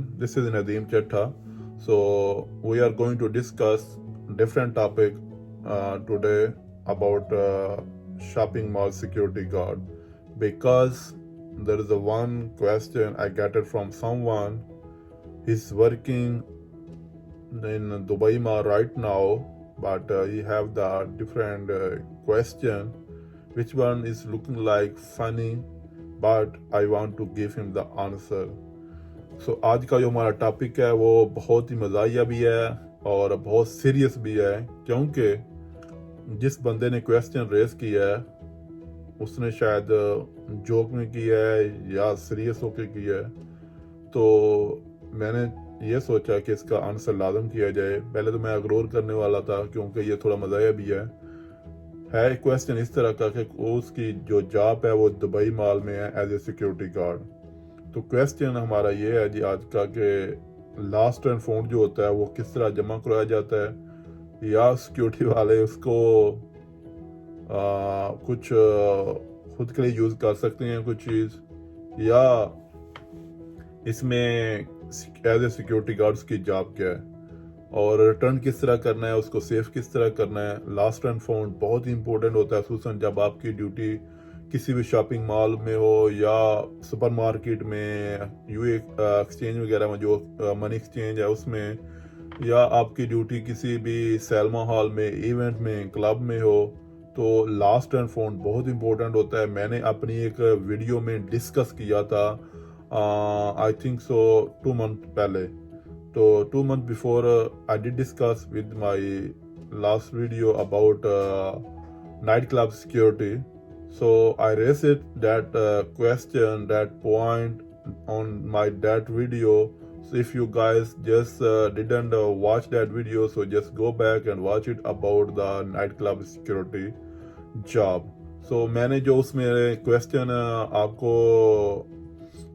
everyone, this is Nadeem Chetta. So we are going to discuss different topic today about shopping mall security guard because there is a one question I get it from someone. He's working in Dubai Mall right now, but he have the different question. Which one is looking like funny, but I want to give him the answer. सो आज का जो हमारा topic है वो बहुत ही मज़ाहिया भी है और बहुत सीरियस भी है, क्योंकि जिस बंदे ने क्वेश्चन रेस किया है उसने शायद जोक में किया है या सीरियस होकर किया है। तो मैंने ये सोचा कि इसका आंसर लाजम किया जाए। पहले तो मैं इग्नोर करने वाला था क्योंकि ये थोड़ा मज़ाहिया भी है क्वेश्चन इस तरह का कि उसकी जो जॉब है वो दुबई मॉल में है एज ए सिक्योरिटी गार्ड। तो क्वेश्चन हमारा ये है जी आज का कि लास्ट एंड फाउंड जो होता है वो किस तरह जमा कराया जाता है, या सिक्योरिटी वाले उसको कुछ खुद के लिए यूज़ कर सकते हैं कुछ चीज़, या इसमें एज ए सिक्योरिटी गार्ड्स की जॉब क्या है और रिटर्न किस तरह करना है, उसको सेफ किस तरह करना है। लास्ट एंड फाउंड बहुत ही इंपॉर्टेंट होता है, खुसूसन जब आपकी ड्यूटी किसी भी शॉपिंग मॉल में हो या सुपर मार्केट में, यूए एक्सचेंज वगैरह में जो मनी एक्सचेंज है उसमें, या आपकी ड्यूटी किसी भी सैलमा हॉल में, इवेंट में, क्लब में हो। तो लास्ट एंड फाउंड बहुत इंपॉर्टेंट होता है। मैंने अपनी एक वीडियो में डिस्कस किया था आई थिंक सो 2 मंथ पहले। तो 2 month before I did discuss with my last video about night club security. So I raised that question, that point on that video. So if you guys just didn't watch that video, so just go back and watch it about the nightclub security job. So मैंने जो उसमें question आपको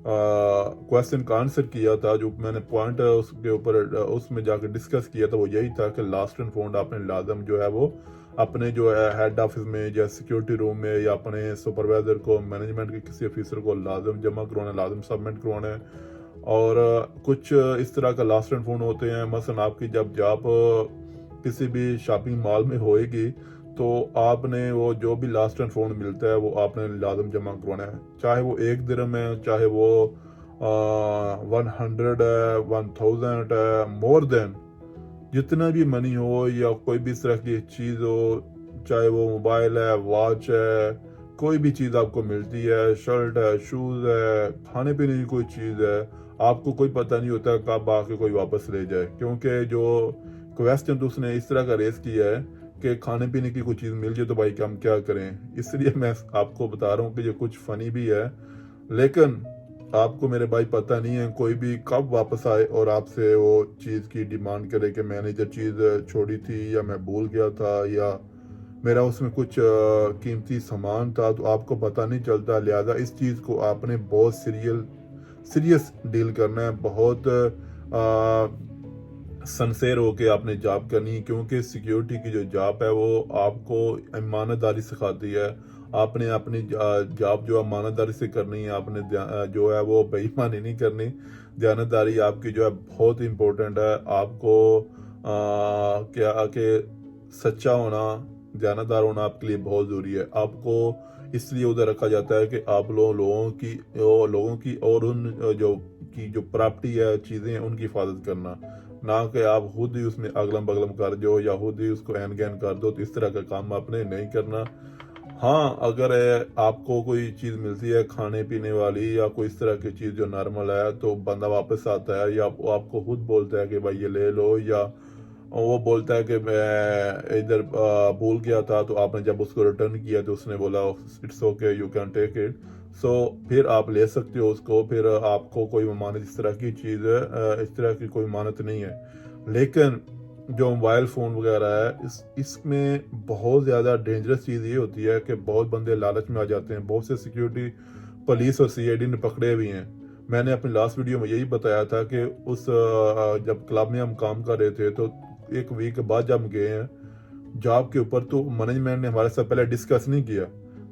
question का answer किया था, जो मैंने point उसके ऊपर उसमें जाकर डिस्कस किया था, वो यही था कि लास्ट एंड फाउंड आपने लाजम जो है वो अपने जो है हेड ऑफिस में या सिक्योरिटी रूम में या अपने सुपरवाइजर को, मैनेजमेंट के किसी ऑफिसर को लाजम जमा करवाना, लाजम सबमिट करवाना है। और कुछ इस तरह का लास्ट एंड फाउंड होते हैं। मसलन आपकी जब जॉब किसी भी शॉपिंग मॉल में होएगी तो आपने वो जो भी लास्ट एंड फाउंड मिलता है वो आपने लाजम जमा करवाना है, चाहे वो 1 दिरहम है, चाहे वो 100 है, 1000 है, मोर देन जितना भी मनी हो या कोई भी इस तरह की चीज़ हो, चाहे वो मोबाइल है, वॉच है, कोई भी चीज़ आपको मिलती है, शर्ट है, शूज़ है, खाने पीने की कोई चीज़ है, आपको कोई पता नहीं होता कब आके कोई वापस ले जाए। क्योंकि जो क्वेश्चन तो उसने इस तरह का रेस किया है कि खाने पीने की कोई चीज़ मिल जाए तो भाई हम क्या करें। इसलिए मैं आपको बता रहा हूँ कि ये कुछ फ़नी भी है, लेकिन आपको मेरे भाई पता नहीं है कोई भी कब वापस आए और आपसे वो चीज़ की डिमांड करे कि मैंने जो चीज़ छोड़ी थी या मैं भूल गया था या मेरा उसमें कुछ कीमती सामान था, तो आपको पता नहीं चलता। लिहाजा इस चीज़ को आपने बहुत सीरियस डील करना है, बहुत सनसेर होके आपने जॉब करनी है, क्योंकि सिक्योरिटी की जो जॉब है वो आपको ईमानदारी सिखाती है। आपने अपनी जॉब जो ईमानदारी से करनी है, आपने जो है वो बेईमानी नहीं करनी। दयानतदारी आपकी जो है बहुत इम्पोर्टेंट है। आपको क्या कि सच्चा होना, दयानतदार होना आपके लिए बहुत ज़रूरी है। आपको इसलिए उधर रखा जाता है कि आप लोगों की और उन जो प्रॉपर्टी है, चीज़ें हैं, उनकी हिफाजत करना, ना कि आप खुद ही उसमें अगलम बगलम कर दो या खुद ही उसको एन गैन कर दो। तो इस तरह का काम आपने नहीं करना। हाँ, अगर आपको कोई चीज़ मिलती है खाने पीने वाली या कोई इस तरह की चीज़ जो नॉर्मल है, तो बंदा वापस आता है या वो आपको खुद बोलता है कि भाई ये ले लो, या वो बोलता है कि मैं इधर भूल गया था, तो आपने जब उसको रिटर्न किया तो उसने बोला it's okay you can take it. So फिर आप ले सकते हो उसको, फिर आपको कोई ममानत इस तरह की चीज़ है, इस तरह की कोई ममानत नहीं है। लेकिन जो मोबाइल फ़ोन वगैरह है इसमें बहुत ज़्यादा डेंजरस चीज़ ये होती है कि बहुत बंदे लालच में आ जाते हैं। बहुत से सिक्योरिटी पुलिस और सीआईडी ने पकड़े भी हैं। मैंने अपनी लास्ट वीडियो में यही बताया था कि उस जब क्लब में हम काम कर रहे थे तो 1 वीक के बाद जब हम गए हैं जॉब के ऊपर, तो मैनेजमेंट ने हमारे साथ पहले डिस्कस नहीं किया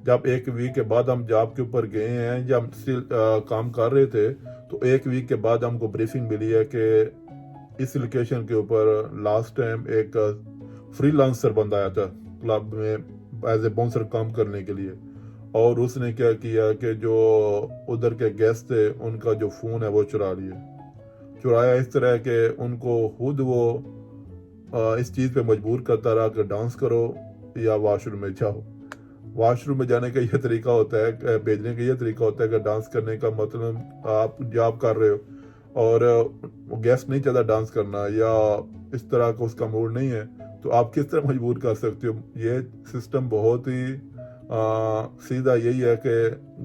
جب ایک ویک کے بعد ہم جاب کے اوپر گئے ہیں یا ہم اسٹل کام کر رہے تھے تو ایک ویک کے بعد ہم کو بریفنگ ملی ہے کہ اس لوکیشن کے اوپر لاسٹ ٹائم ایک فری لانسر بندہ آیا تھا کلب میں ایز اے باؤنسر کام کرنے کے لیے، اور اس نے کیا کیا کہ جو ادھر کے گیسٹ تھے ان کا جو فون ہے وہ چرایا اس طرح کہ ان کو خود وہ اس چیز پہ مجبور کرتا رہا کہ ڈانس کرو یا واش روم میں جاؤ۔ واش روم میں جانے کا یہ طریقہ ہوتا ہے، بھیجنے کا یہ طریقہ ہوتا ہے کہ ڈانس کرنے کا مطلب آپ جاب کر رہے ہو اور گیسٹ نہیں چاہتا ڈانس کرنا یا اس طرح کا اس کا موڈ نہیں ہے تو آپ کس طرح مجبور کر سکتے ہو؟ یہ سسٹم بہت ہی سیدھا یہی ہے کہ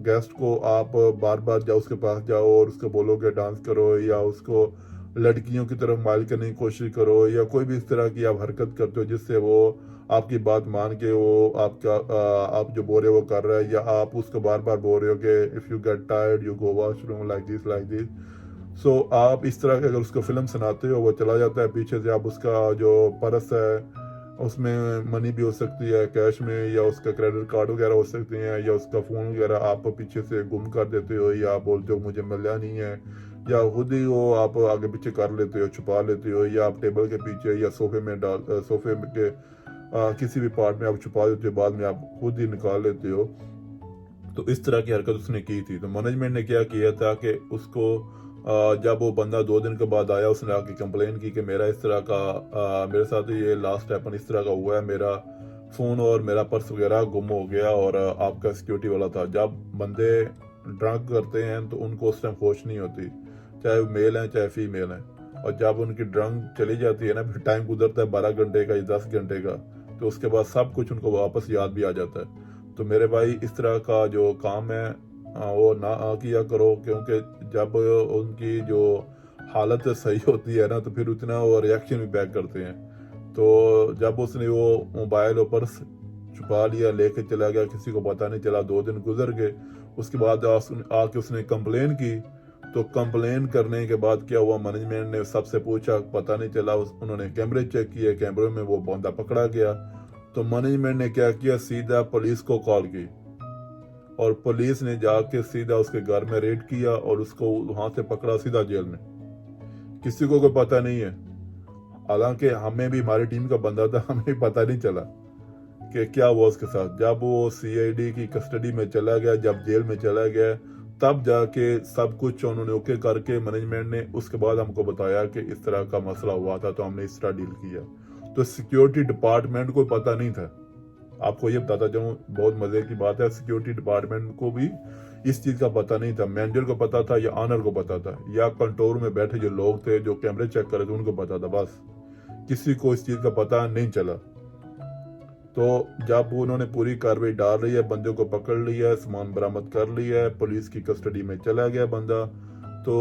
گیسٹ کو آپ بار بار جاؤ اس کے پاس جاؤ اور اس کو بولو کہ ڈانس کرو یا اس کو لڑکیوں کی طرف مائل کرنے کی کوشش کرو یا کوئی بھی اس طرح کی آپ حرکت کرتے ہو جس سے وہ آپ کی بات مان کے وہ آپ جو بول رہے ہو وہ کر رہا ہے، یا آپ اس کو بار بار بول رہے ہو کہ if you get tired you go washroom like this so آپ اس طرح کے اگر اس کو فلم سناتے ہو وہ چلا جاتا ہے پیچھے سے، آپ اس کا جو پرس ہے اس میں منی بھی ہو سکتی ہے کیش میں، یا اس کا کریڈٹ کارڈ وغیرہ ہو سکتے ہیں، یا اس کا فون وغیرہ آپ پیچھے سے گم کر دیتے ہو یا بولتے ہو مجھے ملیا نہیں ہے، یا خود ہی وہ آپ آگے پیچھے کر لیتے ہو چھپا لیتے ہو، یا آپ ٹیبل کے پیچھے یا صوفے کے کسی بھی پارٹ میں آپ چھپا دیتے ہو، بعد میں آپ خود ہی نکال لیتے ہو۔ تو اس طرح کی حرکت اس نے کی تھی۔ تو مینجمنٹ نے کیا کیا تھا کہ اس کو جب وہ بندہ 2 دن کے بعد آیا اس نے آ کے کمپلین کی کہ میرا اس طرح کا میرے ساتھ یہ لاسٹ ہیپن اس طرح کا ہوا ہے، میرا فون اور میرا پرس وغیرہ گم ہو گیا اور آپ کا سیکیورٹی والا تھا۔ جب بندے ڈرنک کرتے ہیں تو ان کو اس ٹائم ہوش نہیں ہوتی، چاہے وہ میل ہیں چاہے فیمیل ہیں، اور جب ان کی ڈرنک چلی جاتی ہے نا پھر ٹائم گزرتا ہے 12 گھنٹے کا یا 10 گھنٹے کا، تو اس کے بعد سب کچھ ان کو واپس یاد بھی آ جاتا ہے۔ تو میرے بھائی اس طرح کا جو کام ہے وہ نہ کیا کرو، کیونکہ جب ان کی جو حالت صحیح ہوتی ہے نا تو پھر اتنا وہ ریاکشن بھی بیک کرتے ہیں۔ تو جب اس نے وہ موبائل اور پرس چھپا لیا لے کے چلا گیا، کسی کو پتہ نہیں چلا، 2 دن گزر گئے، اس کے بعد آ کے اس نے کمپلین کی۔ تو کمپلین کرنے کے بعد کیا ہوا، مینجمنٹ نے سب سے پوچھا، پتہ نہیں چلا، انہوں نے کیمرے چیک کیے، کیمرے میں وہ بندہ پکڑا گیا۔ تو مینجمنٹ نے کیا کیا، سیدھا پولیس کو کال کی اور پولیس نے جا کے سیدھا اس کے گھر میں ریڈ کیا اور اس کو وہاں سے پکڑا سیدھا جیل میں۔ کسی کو کوئی پتہ نہیں ہے، حالانکہ ہمیں بھی ہماری ٹیم کا بندہ تھا، ہمیں پتہ نہیں چلا کہ کیا ہوا اس کے ساتھ۔ جب وہ CID کی کسٹڈی میں چلا گیا، جب جیل میں چلا گیا، تب جا کے سب کچھ انہوں نے اوکے کر کے مینجمنٹ نے اس کے بعد ہم کو بتایا کہ اس طرح کا مسئلہ ہوا تھا تو ہم نے اس طرح ڈیل کیا۔ تو سیکیورٹی ڈپارٹمنٹ کو پتہ نہیں تھا، آپ کو یہ بتاتا چاہوں، بہت مزے کی بات ہے، سیکیورٹی ڈپارٹمنٹ کو بھی اس چیز کا پتہ نہیں تھا۔ مینیجر کو پتہ تھا یا آنر کو پتہ تھا یا کنٹرول میں بیٹھے جو لوگ تھے جو کیمرے چیک کر رہے تھے ان کو پتہ تھا، بس کسی کو اس چیز کا پتہ نہیں چلا۔ تو جب انہوں نے پوری کارروائی ڈال رہی ہے، بندے کو پکڑ لیا ہے، سامان برآمد کر لیا ہے، پولیس کی کسٹڈی میں چلا گیا بندہ، تو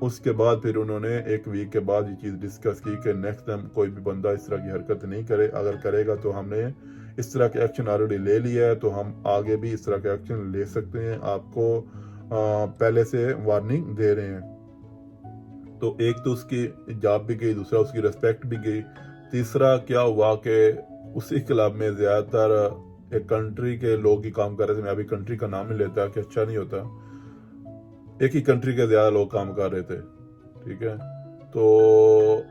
اس کے بعد پھر انہوں نے 1 ویک کے بعد یہ چیز ڈسکس کی کہ نیکسٹ ٹائم کوئی بھی بندہ اس طرح کی حرکت نہیں کرے، اگر کرے گا تو ہم نے اس طرح کے ایکشن آلریڈی لے لیا ہے تو ہم آگے بھی اس طرح کے ایکشن لے سکتے ہیں، آپ کو پہلے سے وارننگ دے رہے ہیں۔ تو ایک تو اس کی جاب بھی گئی، دوسرا اس کی ریسپیکٹ بھی گئی، تیسرا کیا ہوا کہ اسی کلب میں زیادہ تر ایک کنٹری کے لوگ ہی کام کر رہے تھے، میں ابھی کنٹری کا نام نہیں لیتا کہ اچھا نہیں ہوتا، ایک ہی کنٹری کے زیادہ لوگ کام کر رہے تھے، ٹھیک ہے۔ تو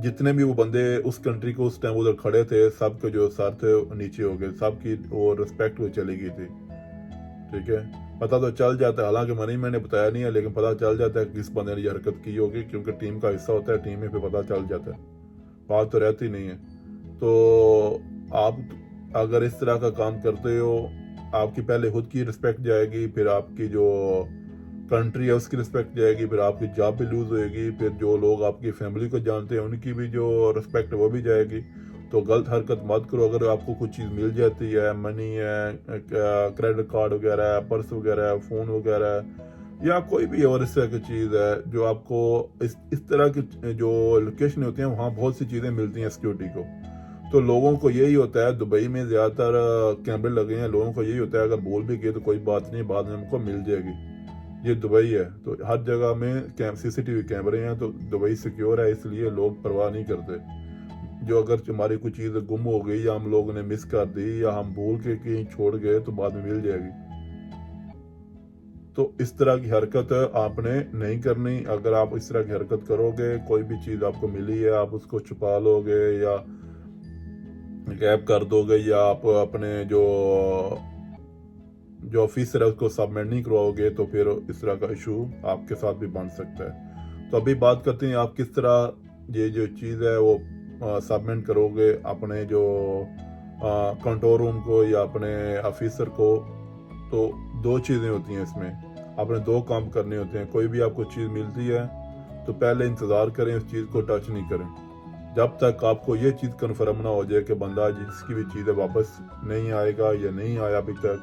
جتنے بھی وہ بندے اس کنٹری کو اس ٹائم ادھر کھڑے تھے، سب کے جو سر تھے نیچے ہو گئے، سب کی وہ ریسپیکٹ وہ چلی گئی تھی، ٹھیک ہے۔ پتہ تو چل جاتا ہے، حالانکہ میں نے بتایا نہیں ہے، لیکن پتہ چل جاتا ہے کہ کس بندے نے یہ حرکت کی ہوگی، کیونکہ ٹیم کا حصہ ہوتا ہے، ٹیم میں پھر پتہ چل جاتا ہے، بات تو رہتی نہیں ہے۔ تو آپ اگر اس طرح کا کام کرتے ہو، آپ کی پہلے خود کی رسپیکٹ جائے گی، پھر آپ کی جو کنٹری ہے اس کی رسپیکٹ جائے گی، پھر آپ کی جاب بھی لوز ہوئے گی، پھر جو لوگ آپ کی فیملی کو جانتے ہیں ان کی بھی جو رسپیکٹ وہ بھی جائے گی۔ تو غلط حرکت مت کرو۔ اگر آپ کو کچھ چیز مل جاتی ہے، منی ہے، کریڈٹ کارڈ وغیرہ ہے، پرس وغیرہ ہے، فون وغیرہ ہے، یا کوئی بھی اور اس طرح کی چیز ہے جو آپ کو اس طرح کی جو لوکیشن ہوتی ہیں وہاں بہت سی چیزیں ملتی ہیں سیکیورٹی کو۔ تو لوگوں کو یہی ہوتا ہے، دبئی میں زیادہ تر کیمرے لگے ہیں، لوگوں کو یہی ہوتا ہے اگر بول بھی گئے تو کوئی بات نہیں، بعد میں ہم کو مل جائے گی، یہ دبئی ہے تو ہر جگہ میں CCTV کیمرے ہیں، تو دبئی سیکیور ہے، اس لیے لوگ پرواہ نہیں کرتے۔ जो अगर हमारी कोई चीज़ गुम हो गई या हम लोगों ने मिस कर दी या हम भूल के कहीं छोड़ गए तो बाद में मिल जाएगी। तो इस तरह की हरकत आपने नहीं करनी। अगर आप इस तरह की हरकत करोगे, कोई भी चीज़ आपको मिली है आप उसको छुपा लोगे या गैप कर दोगे या आप अपने जो ऑफिसर है उसको सबमिट नहीं करवाओगे, तो फिर इस तरह का इशू आपके साथ भी बन सकता है। तो अभी बात करते हैं आप किस तरह ये जो चीज़ है वो सबमिट करोगे अपने जो कंट्रोल रूम को या अपने ऑफिसर को। तो दो चीज़ें होती हैं इसमें, आपने दो काम करने होते हैं। कोई भी आपको चीज़ मिलती है तो पहले इंतज़ार करें, उस चीज़ को टच नहीं करें जब तक आपको ये चीज़ कन्फर्म ना हो जाए कि बंदा जिसकी भी चीज़ है वापस नहीं आएगा या नहीं आया अभी तक,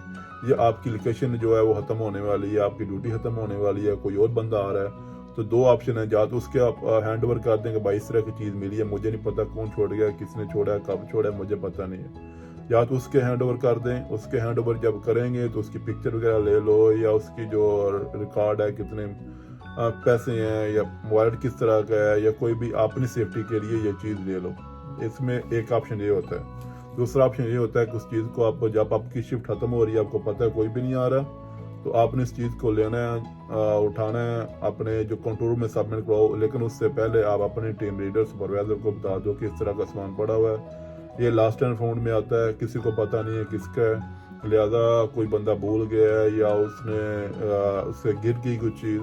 या आपकी लोकेशन जो है वो ख़त्म होने वाली है, आपकी ड्यूटी ख़त्म होने वाली है, कोई और बंदा आ रहा है। तो दो ऑप्शन है, या तो उसके आप हैंड ओवर कर दें कि भाई इस तरह की चीज़ मिली है, मुझे नहीं पता कौन छोड़ गया, किसने छोड़ा है, कब छोड़ा है, मुझे पता नहीं है। या तो उसके हैंड ओवर कर दें। उसके हैंड ओवर जब करेंगे तो उसकी पिक्चर वगैरह ले लो या उसकी जो रिकॉर्ड है कितने पैसे हैं या मोबाइल किस तरह का है या कोई भी अपनी सेफ्टी के लिए ये चीज़ ले लो। इसमें एक ऑप्शन ये होता है। दूसरा ऑप्शन ये होता है कि उस चीज़ को आप जब आपकी शिफ्ट खत्म हो रही है, आपको पता है कोई भी नहीं आ रहा, तो आपने इस चीज़ को लेना है, उठाना है, अपने जो कंट्रोल रूम में सबमिट करवाओ। लेकिन उससे पहले आप अपने टीम लीडर सुपरवाइजर को बता दो कि इस तरह का सामान पड़ा हुआ है, ये लास्ट एंड फाउंड में आता है, किसी को पता नहीं है किसका है, लिहाजा कोई बंदा भूल गया है या उससे गिर गई कुछ चीज़,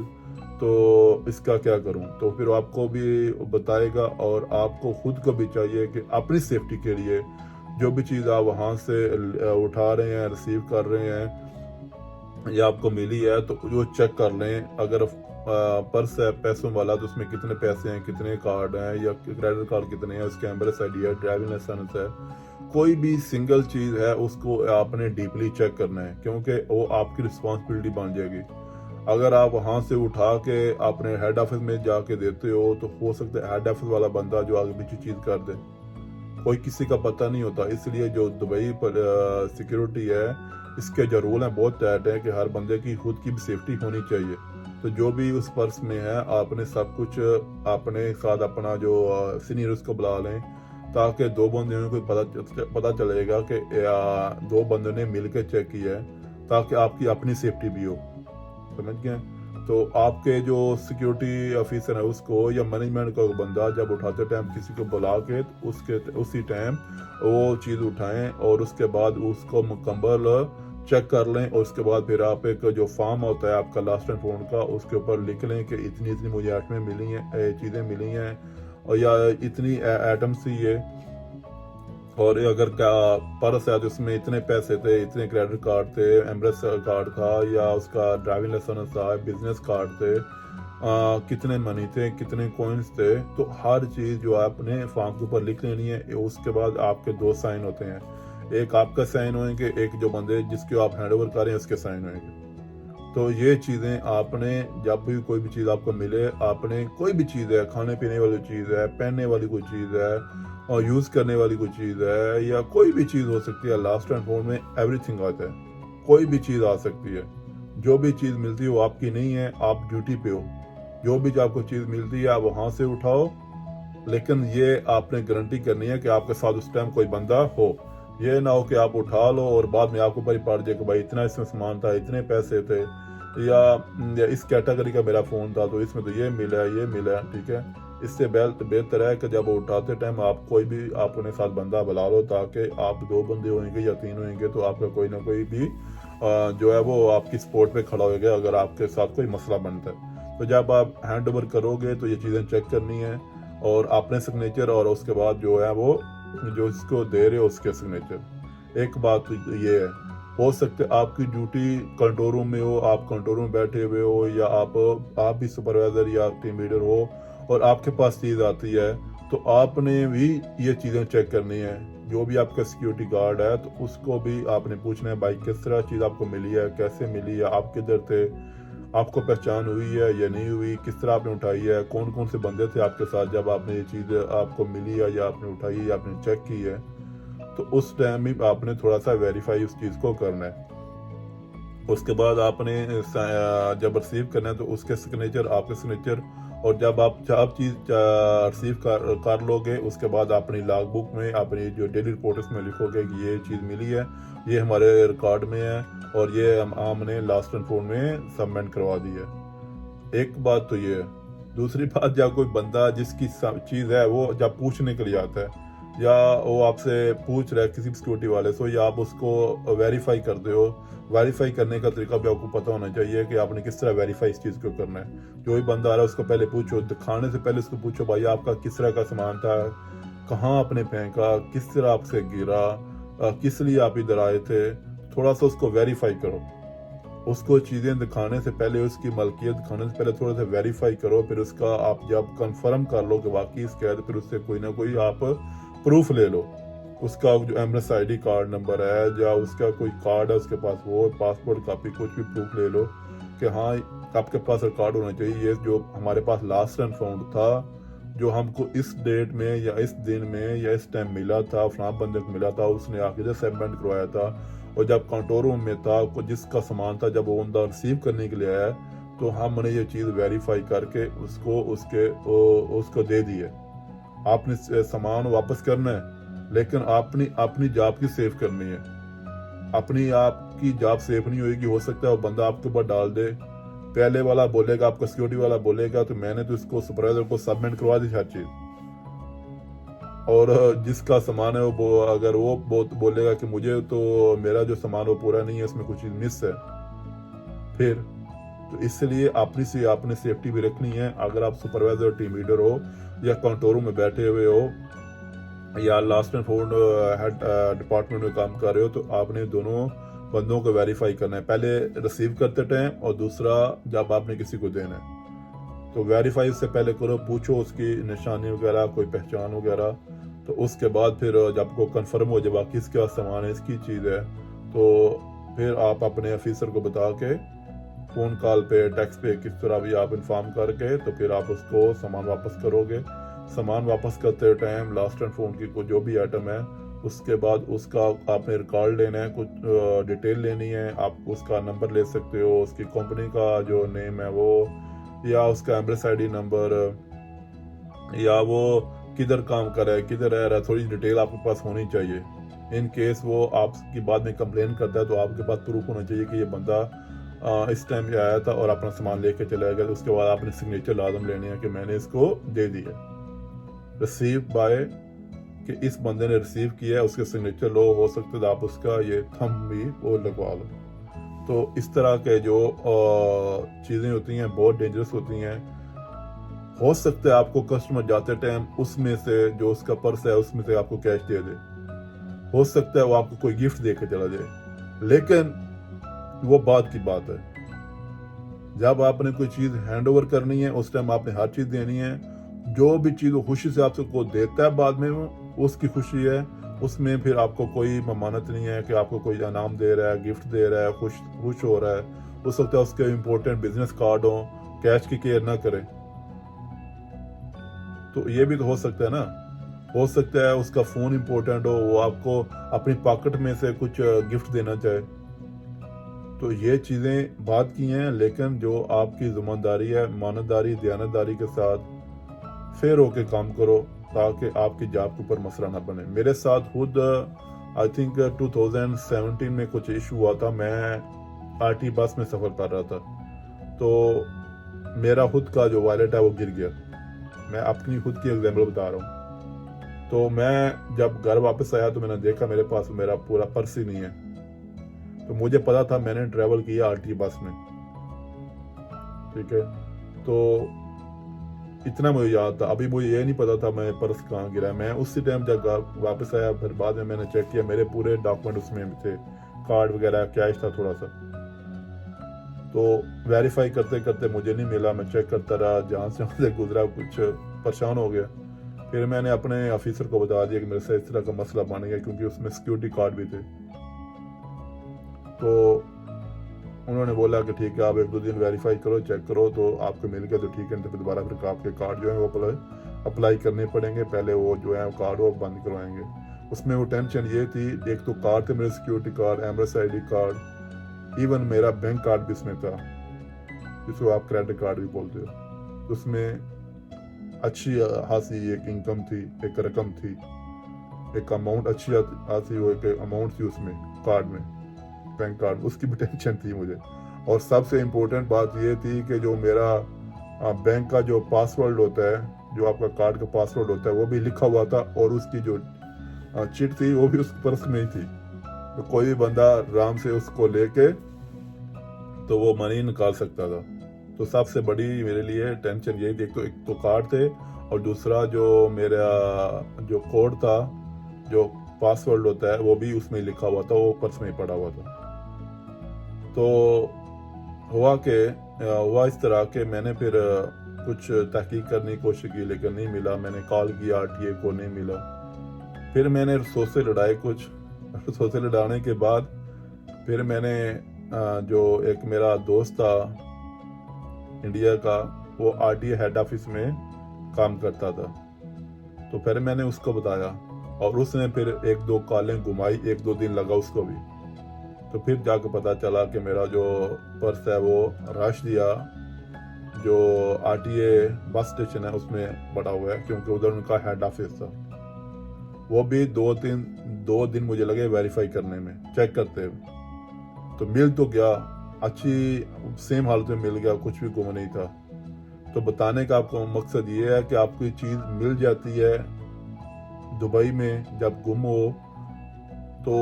तो इसका क्या करूं। तो फिर आपको भी बताएगा और आपको खुद को भी चाहिए कि अपनी सेफ्टी के लिए जो भी चीज़ आप वहाँ से उठा रहे हैं, रिसीव कर रहे हैं या आपको मिली है, तो वो चेक कर लें। अगर पर्स है पैसों वाला तो उसमें कितने पैसे हैं, कितने कार्ड हैं या क्रेडिट कार्ड कितने हैं, उसके एम्बरेस आईडी है, ड्राइविंग लाइसेंस है, कोई भी सिंगल चीज़ है उसको आपने डीपली चेक करना है, क्योंकि वो आपकी रिस्पॉन्सिबिलिटी बन जाएगी। अगर आप वहाँ से उठा के अपने हेड ऑफिस में जाके देते हो तो हो सकता है हेड ऑफिस वाला बंदा जो आगे पीछे चीज़ कर दे, कोई किसी का पता नहीं होता। इसलिए जो दुबई पर सिक्योरिटी है, इसके जो रूल हैं बहुत टाइट है कि हर बंदे की खुद की भी सेफ्टी होनी चाहिए। तो जो भी उस पर्स में है आपने सब कुछ अपने साथ अपना जो सीनियर उसको बुला लें, ताकि दो बंदों को पता चलेगा कि दो बंदों ने मिल के चेक किया है, ताकि आपकी अपनी सेफ्टी भी हो। समझ गए। तो आपके जो सिक्योरिटी ऑफिसर है उसको या मैनेजमेंट का बंदा जब उठाते टाइम किसी को बुला के तो उसी टाइम वो चीज़ उठाएं और उसके बाद उसको मुकम्मल चेक कर लें। और उसके बाद फिर आप एक जो फॉर्म होता है आपका लास्ट एंड फाउंड का, उसके ऊपर लिख लें कि इतनी इतनी मुझे आइटमें मिली हैं, चीज़ें मिली हैं, और या इतनी आइटम्स ही है, और अगर क्या पर्स है तो उसमें इतने पैसे थे, इतने क्रेडिट कार्ड थे, एम्ब्रेस कार्ड था या उसका ड्राइविंग लाइसेंस था, बिजनेस कार्ड थे, कितने मनी थे, कितने कॉइन्स थे। तो हर चीज़ जो आपने फॉर्म के ऊपर लिख लेनी है। उसके बाद आपके दो साइन होते हैं, एक आपका साइन होंगे, एक जो बंदे जिसके आप हैंड ओवर करें उसके साइन होंगे। तो ये चीज़ें आपने जब भी कोई भी चीज़ आपको मिले, आपने कोई भी चीज़ है, खाने पीने वाली चीज़ है, पहनने वाली कोई चीज़ है और यूज़ करने वाली कोई चीज़ है या कोई भी चीज़ हो सकती है, लास्ट एंड फाउंड में एवरीथिंग आता है, कोई भी चीज़ आ सकती है। जो भी चीज़ मिलती है वो आपकी नहीं है, आप ड्यूटी पे हो। जो भी आपको चीज़ मिलती है आप वहाँ से उठाओ, लेकिन ये आपने गारंटी करनी है कि आपके साथ उस टाइम कोई बंदा हो। ये ना हो कि आप उठा लो और बाद में आपको पता पड़ जाए कि भाई इतना इसमें सामान था, इतने पैसे थे, या इस कैटेगरी का मेरा फ़ोन था तो इसमें तो ये मिला है, ये मिला है। ठीक है, इससे बेहतर है कि जब उठाते टाइम आप कोई भी अपने साथ बंदा बुला लो, ताकि आप दो बंदे होंगे या तीन होंगे तो आपका कोई ना कोई भी जो है वो आपकी सपोर्ट पे खड़ा होगा अगर आपके साथ कोई मसला बनता है। तो जब आप हैंड ओवर करोगे तो ये चीज़ें चेक करनी है, और अपने सिग्नेचर और उसके बाद जो है वो जो इसको दे रहे हो उसके सिग्नेचर। एक बात ये है, हो सकता है आपकी ड्यूटी कंट्रोल रूम में हो, आप कंट्रोल रूम में बैठे हुए हो, या आप भी सुपरवाइजर या टीम लीडर हो और आपके पास चीज़ आती है, तो आपने भी ये चीज़ें चेक करनी है। जो भी आपका सिक्योरिटी गार्ड है तो उसको भी आपने पूछना है भाई किस तरह चीज़ आपको मिली है, कैसे मिली है, आप किधर थे, आपको पहचान हुई है या नहीं हुई, किस तरह आपने उठाई है, कौन कौन से बंदे थे आपके साथ जब आपने ये चीज़ आपको मिली है या आपने उठाई है या आपने चेक की है। तो उस टाइम भी आपने थोड़ा सा वेरीफाई उस चीज़ को करना है। उसके बाद आपने जब रिसीव करना है तो उसके सिग्नेचर, आपके सिग्नेचर اور جب آپ چیز ریسیو کر لو گے، اس کے بعد اپنی لاگ بک میں، اپنی جو ڈیلی رپورٹس میں لکھو گے کہ یہ چیز ملی ہے، یہ ہمارے ریکارڈ میں ہے اور یہ ہم نے لاسٹ اینڈ فون میں سبمٹ کروا دی ہے۔ ایک بات تو یہ ہے۔ دوسری بات، جب کوئی بندہ جس کی چیز ہے وہ جب پوچھنے کے لیے آتا ہے یا وہ آپ سے پوچھ رہا ہے کسی سیکورٹی والے سے، یا آپ اس کو ویریفائی کرتے ہو، ویریفائی کرنے کا طریقہ بھی آپ کو پتہ ہونا چاہیے کہ آپ نے کس طرح ویریفائی اس چیز کو کرنا ہے۔ جو بھی بندہ آ رہا ہے اس کو پہلے پوچھو، دکھانے سے پہلے اس کو پوچھو بھائی آپ کا کس طرح کا سامان تھا، کہاں آپ نے پھینکا، کس طرح آپ سے گرا، کس لیے آپ ادھر آئے تھے، تھوڑا سا اس کو ویریفائی کرو۔ اس کو چیزیں دکھانے سے پہلے، اس کی ملکیت دکھانے سے پہلے تھوڑا سا ویریفائی کرو، پھر اس کا آپ جب کنفرم کر لو کہ واقعی اس کا ہے تو پھر اس سے کوئی نہ کوئی آپ پروف لے لو۔ اس کا جو Emrys I D card number ہے یا اس کا کوئی کارڈ ہے اس کے پاس، وہ پاسپورٹ کاپی کچھ بھی پروف لے لو کہ ہاں آپ کے پاس ریکارڈ ہونا چاہیے یہ جو ہمارے پاس لاسٹ اینڈ فاؤنڈ تھا، جو ہم کو اس ڈیٹ میں یا اس دن میں یا اس ٹائم ملا تھا، فلاں بندے کو ملا تھا، اس نے آ کے سبمٹ کروایا تھا، اور جب کنٹرول روم میں تھا جس کا سامان تھا جب وہ بندہ ریسیو کرنے کے لیے آیا تو ہم نے یہ چیز ویریفائی کر کے اس کو دے دی ہے۔ آپ نے سامان واپس کرنا ہے، لیکن اپنی جاب کی سیف کرنی ہے۔ اپنی آپ کی جاب سیف نہیں ہوئے گی، ہو سکتا ہے وہ بندہ آپ کے اوپر ڈال دے، پہلے والا بولے گا، آپ کا سیکورٹی والا بولے گا تو میں نے تو اس کو سپروائزر کو سبمٹ کروا دی ہر چیز، اور جس کا سامان ہے وہ اگر وہ بولے گا کہ مجھے تو میرا جو سامان وہ پورا نہیں ہے، اس میں کچھ چیز مس ہے، پھر تو اس لیے اپنی سیفٹی بھی رکھنی ہے۔ اگر آپ سپروائزر ٹیم لیڈر ہو یا کنٹرول روم میں بیٹھے ہوئے ہو یا lost and found head department میں کام کر رہے ہو تو آپ نے دونوں بندوں کو ویریفائی کرنا ہے، پہلے ریسیو کرتے ٹائم اور دوسرا جب آپ نے کسی کو دینا ہے تو ویریفائی اس سے پہلے کرو، پوچھو اس کی نشانی وغیرہ، کوئی پہچان وغیرہ، تو اس کے بعد پھر جب کو کنفرم ہو جائے باقی اس کا سامان ہے، اس کی چیز ہے، تو پھر آپ اپنے آفیسر کو بتا کے فون کال پہ، ٹیکسٹ پہ، کس طرح بھی آپ انفارم کر کے تو پھر آپ اس کو سامان واپس کرو گے۔ سامان واپس کرتے ٹائم لاسٹ اینڈ فون کی جو بھی آئٹم ہے اس کے بعد اس کا آپ نے ریکارڈ لینا ہے، کچھ ڈیٹیل لینی ہے، آپ اس کا نمبر لے سکتے ہو، اس کی کمپنی کا جو نیم ہے وہ، یا اس کا ایمریس آئی ڈی نمبر، یا وہ کدھر کام کر رہا ہے، کدھر رہ رہا ہے، تھوڑی ڈیٹیل آپ کے پاس ہونی چاہیے۔ ان کیس وہ آپ کی بعد میں کمپلین کرتا ہے تو آپ کے پاس پروف ہونا چاہیے کہ یہ بندہ اس ٹائم پہ آیا تھا اور اپنا سامان لے کے چلا گیا۔ اس کے بعد آپ نے سگنیچر لازم لینی ہے کہ میں نے اس کو دے دی ہے، ریسیو بائی، کہ اس بندے نے ریسیو کیا ہے، اس کے سگنیچر لو، ہو سکتا ہے آپ اس کا یہ تھم بھی وہ لگوا لو۔ تو اس طرح کے جو چیزیں ہوتی ہیں بہت ڈینجرس ہوتی ہیں۔ ہو سکتا ہے آپ کو کسٹمر جاتے ٹائم اس میں سے جو اس کا پرس ہے اس میں سے آپ کو کیش دے دے، ہو سکتا ہے وہ آپ کو کوئی گفٹ دے کے چلا جائے، لیکن وہ بعد کی بات ہے۔ جب آپ نے کوئی چیز ہینڈ اوور کرنی ہے اس ٹائم آپ نے ہر چیز دینی ہے۔ جو بھی چیز وہ خوشی سے آپ کو دیتا ہے بعد میں اس کی خوشی ہے، اس میں پھر آپ کو کوئی ممانت نہیں ہے کہ آپ کو کوئی انعام دے رہا ہے، گفٹ دے رہا ہے، خوش ہو رہا ہے۔ ہو سکتا ہے اس کے امپورٹنٹ بزنس کارڈ ہوں، کیش کی کیئر نہ کرے، تو یہ بھی تو ہو سکتا ہے نا۔ ہو سکتا ہے اس کا فون امپورٹنٹ ہو، وہ آپ کو اپنی پاکٹ میں سے کچھ گفٹ دینا چاہے، تو یہ چیزیں بات کی ہیں، لیکن جو آپ کی ذمہ داری ہے، امانتداری، دیانتداری کے ساتھ فیئر ہو کے کام کرو تاکہ آپ کی جاب کے اوپر مسئلہ نہ بنے۔ میرے ساتھ خود آئی تھنک 2017 میں کچھ ایشو ہوا تھا، میں آر ٹی بس میں سفر کر رہا تھا تو میرا خود کا جو وائلٹ ہے وہ گر گیا۔ میں اپنی خود کی ایگزامپل بتا رہا ہوں۔ تو میں جب گھر واپس آیا تو میں نے دیکھا میرے پاس میرا پورا پرس ہی نہیں ہے، تو مجھے پتا تھا میں نے ٹریول کیا آر ٹی بس میں، ٹھیک ہے، تو اتنا مجھے یاد تھا۔ ابھی مجھے یہ نہیں پتا تھا میں پرس کہاں گرا ہے۔ میں اسی ٹائم جب واپس آیا پھر بعد میں نے چیک کیا، میرے پورے ڈاکومنٹ اس میں تھے، کارڈ وغیرہ، کیش تھا تھوڑا سا، تو ویریفائی کرتے کرتے مجھے نہیں ملا، میں چیک کرتا رہا، جہاں سے گزرا کچھ پریشان ہو گیا۔ پھر میں نے اپنے آفیسر کو بتا دیا کہ میرے سے اس طرح کا مسئلہ بن گیا، کیونکہ اس میں سیکیورٹی کارڈ بھی تھے، تو انہوں نے بولا کہ ٹھیک ہے آپ 1-2 دن ویریفائی کرو، چیک کرو، تو آپ کو مل گیا تو ٹھیک ہے، تو پھر دوبارہ پھر آپ کے کارڈ جو ہیں وہ اپلائی کرنے پڑیں گے، پہلے وہ جو ہے کارڈ وہ بند کروائیں گے۔ اس میں وہ ٹینشن یہ تھی، ایک تو کارڈ تھے میرے security card, Emrys I D card, even میرا بینک کارڈ بھی اس میں تھا، جس کو آپ کریڈٹ کارڈ بھی بولتے ہو، اس میں अच्छी खासी एक इनकम थी, एक रकम थी, एक अमाउंट अच्छी आती, वो एक अमाउंट थी उसमें कार्ड में, बैंक कार्ड, उसकी भी टेंशन थी मुझे। और सबसे इम्पोर्टेंट बात ये थी कि जो मेरा बैंक का जो पासवर्ड होता है, जो आपका कार्ड का पासवर्ड होता है, वो भी लिखा हुआ था, और उसकी जो चिट थी वो भी उस पर्स में ही थी, तो कोई भी बंदा आराम से उसको लेके तो वो मनी निकाल सकता था। तो सबसे बड़ी मेरे लिए टेंशन यही थी, एक तो कार्ड थे, और दूसरा जो मेरा जो कोड था, जो पासवर्ड होता है, वो भी उसमें लिखा हुआ था, वो पर्स में ही पड़ा हुआ था। तो हुआ इस तरह के मैंने फिर कुछ तहकीक करने की कोशिश की, लेकिन नहीं मिला। मैंने कॉल किया आरटीए को, नहीं मिला। फिर मैंने रसों से लड़ाए कुछ, रसों से लड़ाने के बाद फिर मैंने जो एक मेरा दोस्त था इंडिया का, वो आरटीए हेड ऑफिस में काम करता था, तो फिर मैंने उसको बताया, और उसने फिर एक दो कॉलें घुमाई, एक दो दिन लगा उसको भी। तो फिर जाकर पता चला कि मेरा जो पर्स है वो राशिया जो आरटीए बस स्टेशन है उसमें पड़ा हुआ है, क्योंकि उधर उनका हेड ऑफिस था। वो भी दो दिन मुझे लगे वेरीफाई करने में, चेक करते हुए। तो मिल तो गया, अच्छी सेम हालत में मिल गया, कुछ भी गुम नहीं था। तो बताने का आपको मकसद ये है कि आपको चीज़ मिल जाती है दुबई में, जब गुम हो तो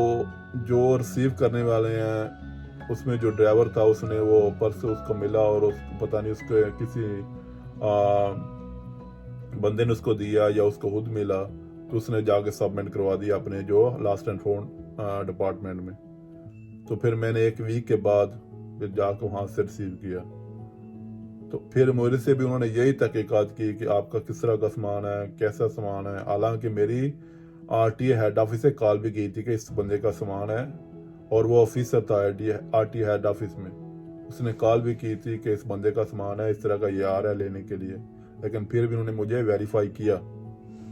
जो रिसीव करने वाले हैं, उसमें जो ड्राइवर था उसने वो पर्स उसको मिला, और उसको पता नहीं उसके किसी बंदे ने उसको दिया या उसको खुद मिला, तो उसने जाके सबमिट करवा दिया अपने जो लास्ट एंड फाउंड डिपार्टमेंट में। तो फिर मैंने एक वीक के बाद फिर जाकर वहाँ से रिसीव किया। तो फिर मेरे से भी उन्होंने यही तहकीकात की कि आपका किस तरह का सामान है, कैसा सामान है। हालांकि मेरी आरटीए हेड ऑफिस से कॉल भी की थी कि इस बंदे का सामान है, और वो ऑफिसर था आरटीए हेड ऑफिस में, उसने कॉल भी की थी कि इस बंदे का सामान है, इस तरह का ये आ रहा है लेने के लिए। लेकिन फिर भी उन्होंने मुझे वेरीफाई किया,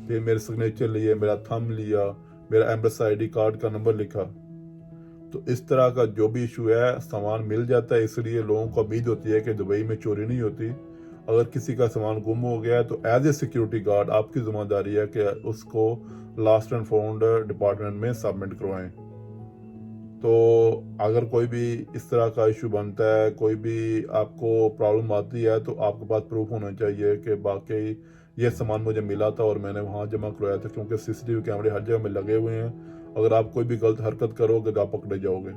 फिर मेरे सिग्नेचर लिए, मेरा थंब लिया, मेरा एम्बेसी आईडी कार्ड का नंबर लिखा। तो इस तरह का जो भी इशू है, सामान मिल जाता है, इसलिए लोगों को उम्मीद होती है कि दुबई में चोरी नहीं होती। अगर किसी का सामान गुम हो गया है तो एज ए सिक्योरिटी गार्ड आपकी जिम्मेदारी है कि उसको लास्ट एंड फाउंड डिपार्टमेंट में सबमिट करवाएं। तो अगर कोई भी इस तरह का इशू बनता है, कोई भी आपको प्रॉब्लम आती है, तो आपके पास प्रूफ होना चाहिए कि वाकई ये सामान मुझे मिला था और मैंने वहाँ जमा करवाया था, क्योंकि सीसीटीवी कैमरे हर जगह में लगे हुए हैं। अगर आप कोई भी गलत हरकत करोगे तो आप पकड़े जाओगे,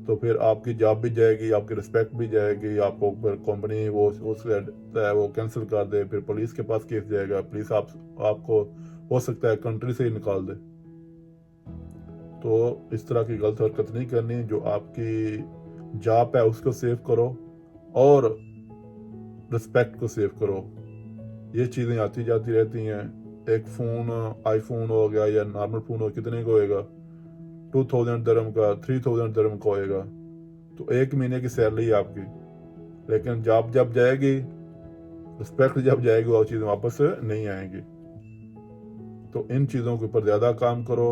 तो फिर आपकी जॉब भी जाएगी, आपकी रिस्पेक्ट भी जाएगी, आपको फिर कंपनी वो कैंसिल कर दे, फिर पुलिस के पास केस जाएगा, पुलिस आपको हो सकता है कंट्री से ही निकाल दे। तो इस तरह की गलत हरकत नहीं करनी। जो आपकी जॉब है उसको सेव करो, और रिस्पेक्ट को सेव करो। ये चीज़ें आती जाती रहती हैं। एक फ़ोन, आईफोन हो गया या नॉर्मल फ़ोन हो, कितने का होएगा? 2000 दरम का, 3000 दरम का होएगा। तो एक महीने की सैलरी है आपकी। लेकिन जॉब जब जाएगी, रिस्पेक्ट जब जाएगी, वो चीज़ें वापस नहीं आएंगी। तो इन चीज़ों के ऊपर ज़्यादा काम करो।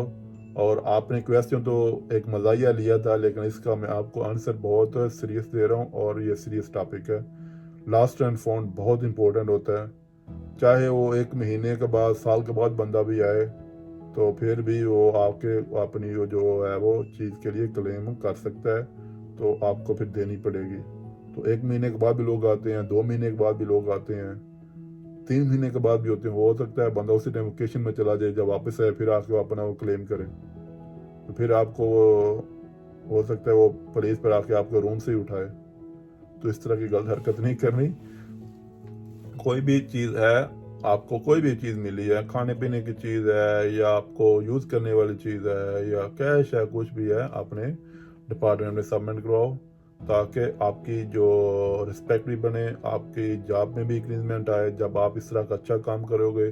और आपने क्वेश्चन तो एक मज़ाहिया लिया था, लेकिन इसका मैं आपको आंसर बहुत सीरियस दे रहा हूँ, और ये सीरियस टॉपिक है। लास्ट एंड फाउंड बहुत इंपॉर्टेंट होता है। चाहे वो एक महीने के बाद, साल के बाद बंदा भी आए, तो फिर भी वो आपके अपनी जो है वो चीज़ के लिए क्लेम कर सकता है, तो आपको फिर देनी पड़ेगी। तो एक महीने के बाद भी लोग आते हैं, 2 महीने के बाद भी लोग आते हैं, 3 महीने के बाद भी होते हैं। हो सकता है बंदा उसी टाइम वेकेशन में चला जाए, जब वापस आए फिर आके अपना वो क्लेम करे, तो फिर आपको हो सकता है वो पुलिस पर आके आपको रूम से ही उठाए। तो इस तरह की गलत हरकत नहीं करनी। कोई भी चीज़ है, आपको कोई भी चीज़ मिली है, खाने पीने की चीज़ है, या आपको यूज़ करने वाली चीज़ है, या कैश है, कुछ भी है, अपने डिपार्टमेंट में सबमिट करवाओ, ताकि आपकी जो रिस्पेक्ट भी बने, आपकी जॉब में भी इंक्रीजमेंट आए। जब आप इस तरह का अच्छा काम करोगे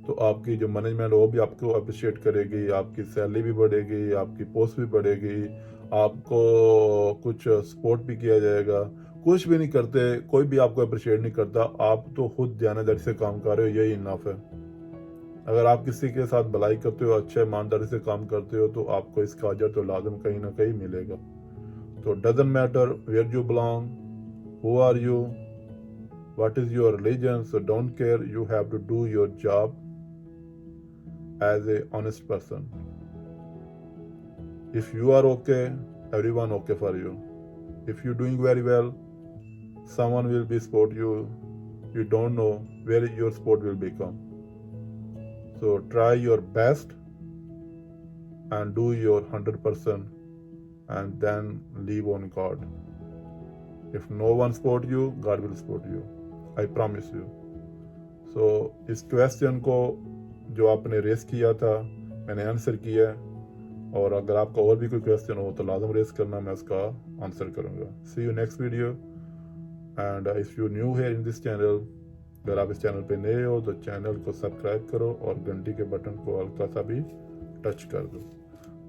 तो आपकी जो मैनेजमेंट वो भी आपको अप्रिशिएट करेगी, आपकी सैलरी भी बढ़ेगी, आपकी पोस्ट भी बढ़ेगी, आपको कुछ सपोर्ट भी किया जाएगा। कुछ भी नहीं करते, कोई भी आपको अप्रिशिएट नहीं करता, आप तो खुद ध्यानदारी से काम कर रहे हो, यही इनफ है। अगर आप किसी के साथ भलाई करते हो, अच्छे ईमानदारी से काम करते हो, तो आपको इसका अजर तो लाजम कहीं ना कहीं मिलेगा। तो doesn't matter where you belong, who are you, what is your religion, so don't care. You have to do your job as a honest person. If you are okay, everyone okay for you. If you're doing very well, someone will be support you. You don't know where your support will become. So try your best and do your 100%, and then leave on God. If no one support you, God will support you. I promise you. So इस question को जो आपने race किया था मैंने answer किया है, और अगर आपका और भी कोई क्वेश्चन हो तो लाजम रेस करना, मैं उसका आंसर करूँगा. See you next video. And if you new here in this channel, अगर आप इस चैनल पे नए हो तो चैनल को सब्सक्राइब करो और घंटी के बटन को हल्का सा भी टच कर दो,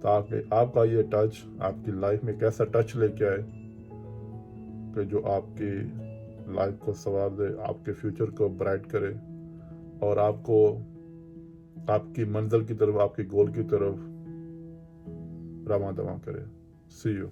ताकि आपका ये टच आपकी लाइफ में कैसा टच लेके आए कि जो आपकी लाइफ को संवार दे, आपके फ्यूचर को ब्राइट करे और आपको आपकी मंजिल की तरफ, आपकी गोल की तरफ रवां दवा करे. सी यू.